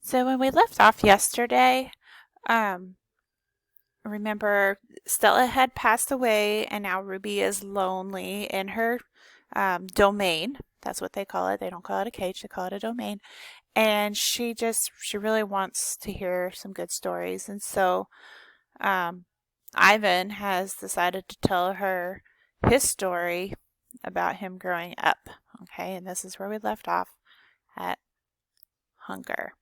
So when we left off yesterday, um, remember Stella had passed away and now Ruby is lonely in her domain. That's what they call it. They don't call it a cage, they call it a domain. And she really wants to hear some good stories. And so um, Ivan has decided to tell her his story about him growing up. Okay, and this is where we left off at hunger.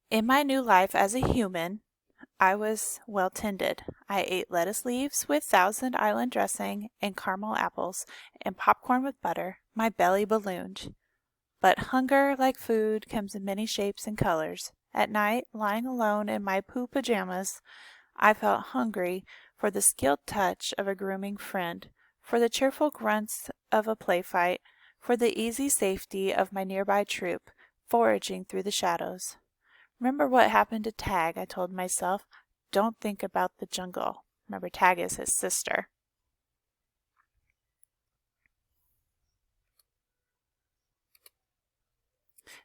In my new life as a human, I was well tended. I ate lettuce leaves with Thousand Island dressing and caramel apples and popcorn with butter. My belly ballooned. But hunger, like food, comes in many shapes and colors. At night, lying alone in my poo pajamas, I felt hungry for the skilled touch of a grooming friend, for the cheerful grunts of a play fight, for the easy safety of my nearby troop, foraging through the shadows. Remember what happened to Tag, I told myself. Don't think about the jungle. Remember, Tag is his sister.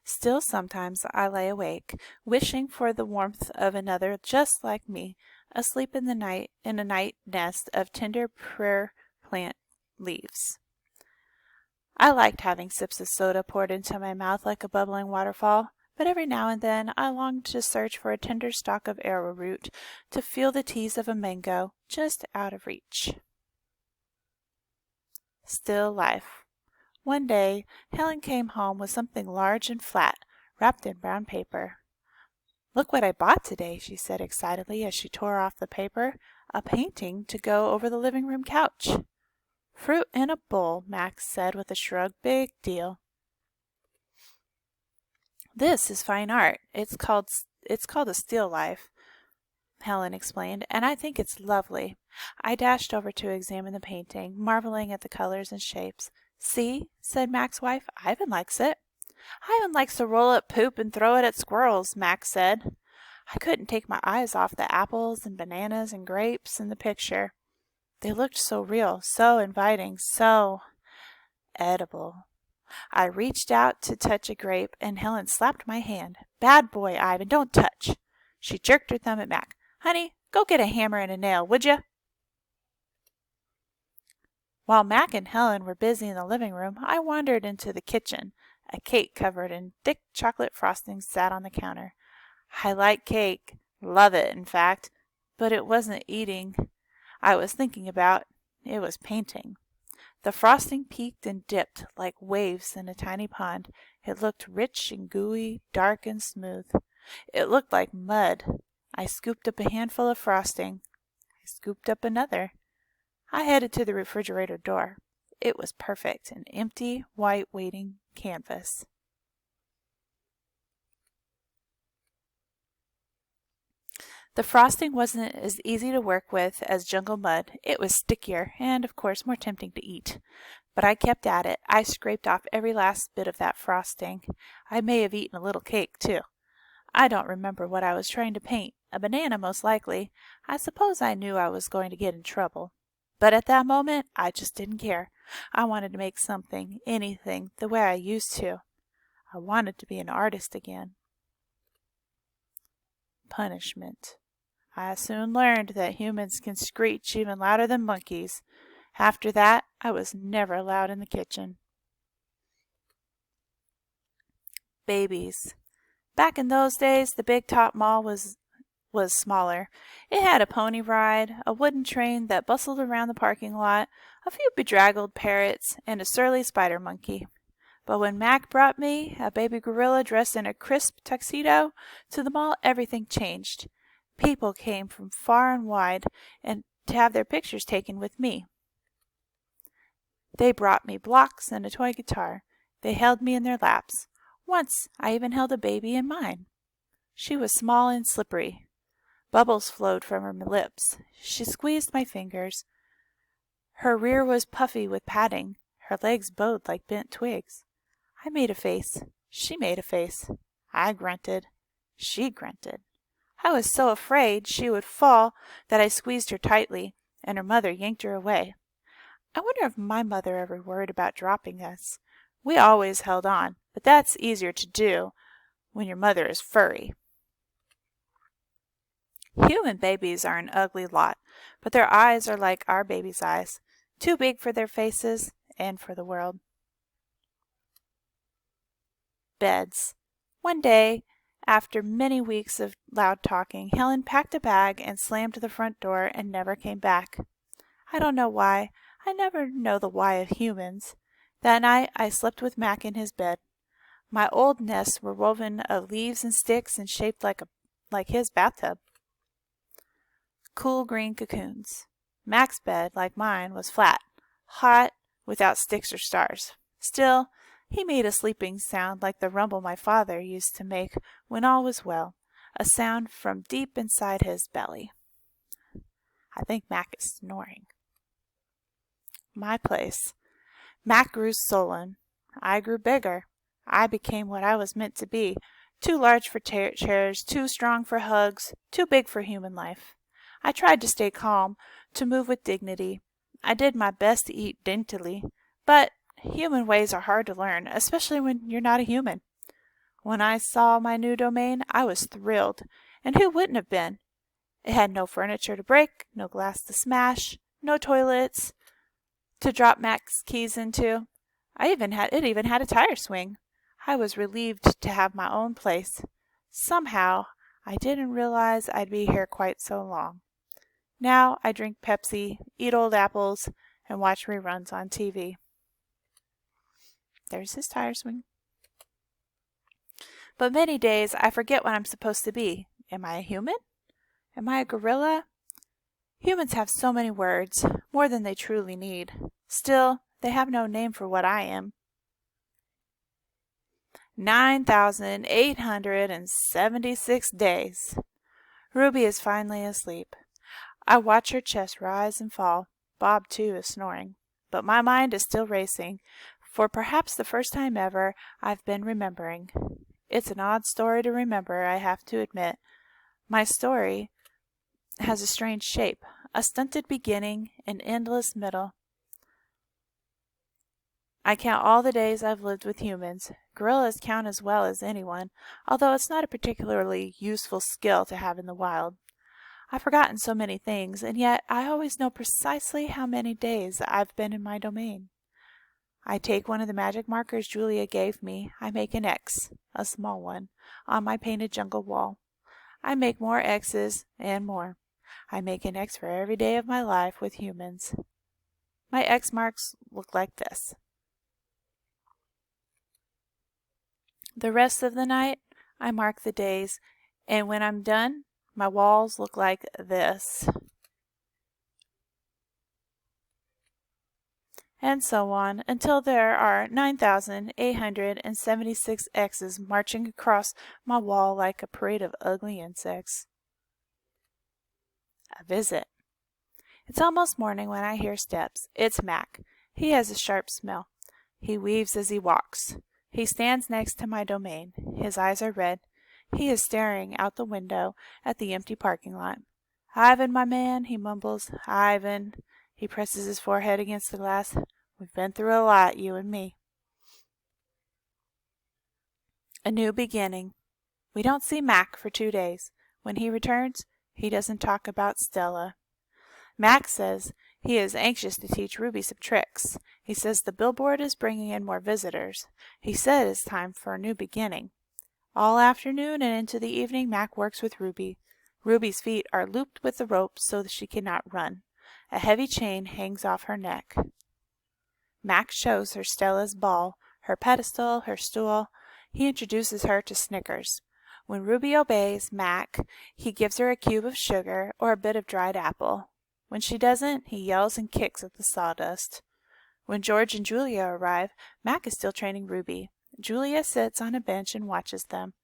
Still sometimes I lay awake, wishing for the warmth of another just like me, asleep in the night in a night nest of tender prayer plant leaves. I liked having sips of soda poured into my mouth like a bubbling waterfall, but every now and then I longed to search for a tender stalk of arrowroot, to feel the tease of a mango just out of reach. Still life. One day, Helen came home with something large and flat, wrapped in brown paper. "Look what I bought today," she said excitedly as she tore off the paper. "A painting to go over the living room couch." "Fruit in a bowl," Max said with a shrug. "Big deal." "This is fine art. It's called a still life," Helen explained, "and I think it's lovely." I dashed over to examine the painting, marveling at the colors and shapes. "See," said Mac's wife, "Ivan likes it." "Ivan likes to roll up poop and throw it at squirrels," Mac said. I couldn't take my eyes off the apples and bananas and grapes in the picture. They looked so real, so inviting, so edible. I reached out to touch a grape, and Helen slapped my hand. "Bad boy, Ivan, don't touch." She jerked her thumb at Mac. "Honey, go get a hammer and a nail, would you?" While Mac and Helen were busy in the living room, I wandered into the kitchen. A cake covered in thick chocolate frosting sat on the counter. I like cake, love it, in fact, but it wasn't eating I was thinking about, it was painting. The frosting peaked and dipped like waves in a tiny pond. It looked rich and gooey, dark and smooth. It looked like mud. I scooped up a handful of frosting. I scooped up another. I headed to the refrigerator door. It was perfect, an empty, white waiting canvas. The frosting wasn't as easy to work with as jungle mud. It was stickier and, of course, more tempting to eat. But I kept at it. I scraped off every last bit of that frosting. I may have eaten a little cake, too. I don't remember what I was trying to paint. A banana, most likely. I suppose I knew I was going to get in trouble. But at that moment, I just didn't care. I wanted to make something, anything, the way I used to. I wanted to be an artist again. Punishment. I soon learned that humans can screech even louder than monkeys. After that, I was never allowed in the kitchen. Babies. Back in those days, the Big Top Mall was smaller. It had a pony ride, a wooden train that bustled around the parking lot, a few bedraggled parrots, and a surly spider monkey. But when Mac brought me, a baby gorilla dressed in a crisp tuxedo, to the mall, everything changed. People came from far and wide and to have their pictures taken with me. They brought me blocks and a toy guitar. They held me in their laps. Once I even held a baby in mine. She was small and slippery. Bubbles flowed from her lips. She squeezed my fingers. Her rear was puffy with padding. Her legs bowed like bent twigs. I made a face. She made a face. I grunted. She grunted. I was so afraid she would fall that I squeezed her tightly, and her mother yanked her away. I wonder if my mother ever worried about dropping us. We always held on, but that's easier to do when your mother is furry. Human babies are an ugly lot, but their eyes are like our babies' eyes, too big for their faces and for the world. Beds. One day, after many weeks of loud talking, Helen packed a bag and slammed the front door and never came back. I don't know why. I never know the why of humans. That night I slept with Mac in his bed. My old nests were woven of leaves and sticks and shaped like his bathtub. Cool green cocoons. Mac's bed, like mine, was flat, hot, without sticks or stars. Still, he made a sleeping sound like the rumble my father used to make when all was well, a sound from deep inside his belly. I think Mac is snoring. My place. Mac grew sullen. I grew bigger. I became what I was meant to be, too large for chairs, too strong for hugs, too big for human life. I tried to stay calm, to move with dignity. I did my best to eat daintily, but human ways are hard to learn, especially when you're not a human. When I saw my new domain, I was thrilled, and who wouldn't have been? It had no furniture to break, no glass to smash, no toilets to drop Mac's keys into. It even had a tire swing. I was relieved to have my own place. Somehow, I didn't realize I'd be here quite so long. Now I drink Pepsi, eat old apples, and watch reruns on TV. There's his tire swing. But many days I forget what I'm supposed to be. Am I a human? Am I a gorilla? Humans have so many words, more than they truly need. Still, they have no name for what I am. 9,876 days. Ruby is finally asleep. I watch her chest rise and fall. Bob, too, is snoring. But my mind is still racing. For perhaps the first time ever, I've been remembering. It's an odd story to remember, I have to admit. My story has a strange shape, a stunted beginning, an endless middle. I count all the days I've lived with humans. Gorillas count as well as anyone, although it's not a particularly useful skill to have in the wild. I've forgotten so many things, and yet I always know precisely how many days I've been in my domain. I take one of the magic markers Julia gave me. I make an X, a small one, on my painted jungle wall. I make more X's and more. I make an X for every day of my life with humans. My X marks look like this. The rest of the night, I mark the days, and when I'm done, my walls look like this. And so on, until there are 9,876 X's marching across my wall like a parade of ugly insects. A visit. It's almost morning when I hear steps. It's Mac. He has a sharp smell. He weaves as he walks. He stands next to my domain. His eyes are red. He is staring out the window at the empty parking lot. "Ivan, my man," he mumbles. "Ivan." He presses his forehead against the glass. "We've been through a lot, you and me." A new beginning. We don't see Mac for 2 days. When he returns, he doesn't talk about Stella. Mac says he is anxious to teach Ruby some tricks. He says the billboard is bringing in more visitors. He said it's time for a new beginning. All afternoon and into the evening, Mac works with Ruby. Ruby's feet are looped with the rope so that she cannot run. A heavy chain hangs off her neck. Mac shows her Stella's ball, her pedestal, her stool. He introduces her to Snickers. When Ruby obeys Mac, he gives her a cube of sugar or a bit of dried apple. When she doesn't, he yells and kicks at the sawdust. When George and Julia arrive, Mac is still training Ruby. Julia sits on a bench and watches them.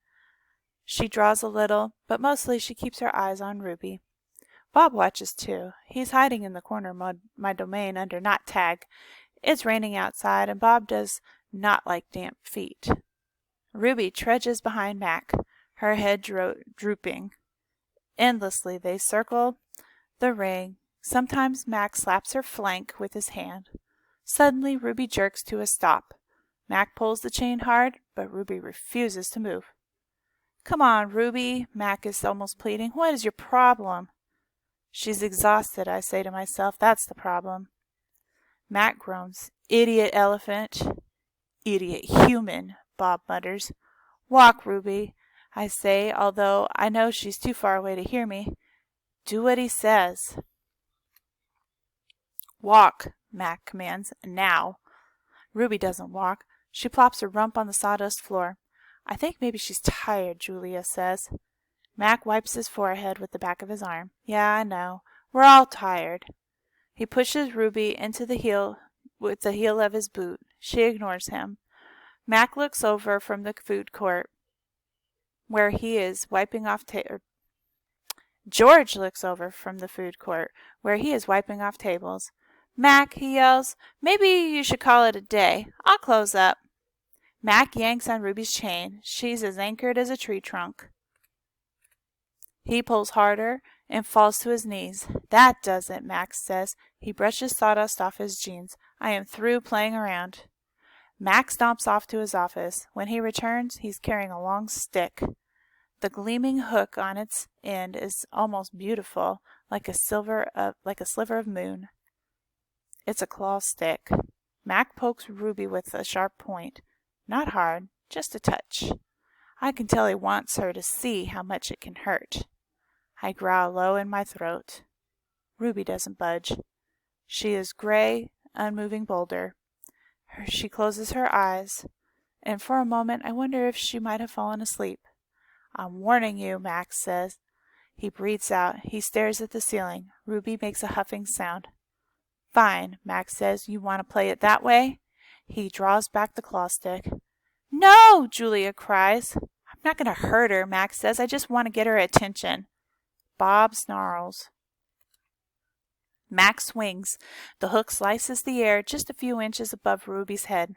She draws a little, but mostly she keeps her eyes on Ruby. Bob watches too. He's hiding in the corner of my domain under knot tag. It's raining outside, and Bob does not like damp feet. Ruby trudges behind Mac, her head drooping. Endlessly they circle the ring. Sometimes Mac slaps her flank with his hand. Suddenly Ruby jerks to a stop. Mac pulls the chain hard, but Ruby refuses to move. Come on, Ruby, Mac is almost pleading. What is your problem? She's exhausted, I say to myself. That's the problem. Mac groans. Idiot elephant. Idiot human, Bob mutters. Walk, Ruby, I say, although I know she's too far away to hear me. Do what he says. Walk, Mac commands. Now. Ruby doesn't walk. She plops her rump on the sawdust floor. I think maybe she's tired, Julia says. Mac wipes his forehead with the back of his arm. Yeah, I know. We're all tired. He pushes Ruby into the heel with the heel of his boot. She ignores him. Mac looks over from the food court where he is wiping off George looks over from the food court where he is wiping off tables. Mac, he yells, maybe you should call it a day. I'll close up. Mac yanks on Ruby's chain. She's as anchored as a tree trunk. He pulls harder and falls to his knees. That does it, Max says. He brushes sawdust off his jeans. I am through playing around. Max stomps off to his office. When he returns, he's carrying a long stick. The gleaming hook on its end is almost beautiful, like a sliver of moon. It's a claw stick. Mac pokes Ruby with a sharp point. Not hard, just a touch. I can tell he wants her to see how much it can hurt. I growl low in my throat. Ruby doesn't budge. She is gray, unmoving boulder. She closes her eyes, and for a moment I wonder if she might have fallen asleep. I'm warning you, Max says. He breathes out. He stares at the ceiling. Ruby makes a huffing sound. Fine, Max says. You want to play it that way? He draws back the claw stick. No, Julia cries. I'm not going to hurt her, Max says. I just want to get her attention. Bob snarls. Max swings. The hook slices the air just a few inches above Ruby's head.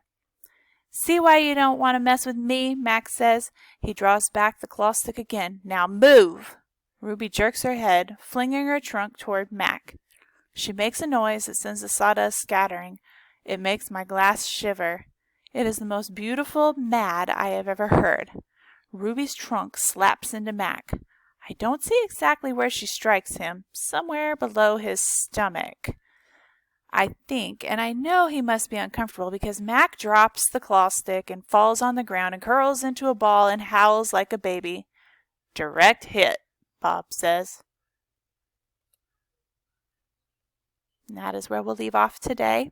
See why you don't want to mess with me, Max says. He draws back the claw stick again. Now move! Ruby jerks her head, flinging her trunk toward Mac. She makes a noise that sends the sawdust scattering. It makes my glass shiver. It is the most beautiful mad I have ever heard. Ruby's trunk slaps into Mac. I don't see exactly where she strikes him, somewhere below his stomach. I think, and I know he must be uncomfortable because Mac drops the claw stick and falls on the ground and curls into a ball and howls like a baby. Direct hit, Bob says. And that is where we'll leave off today.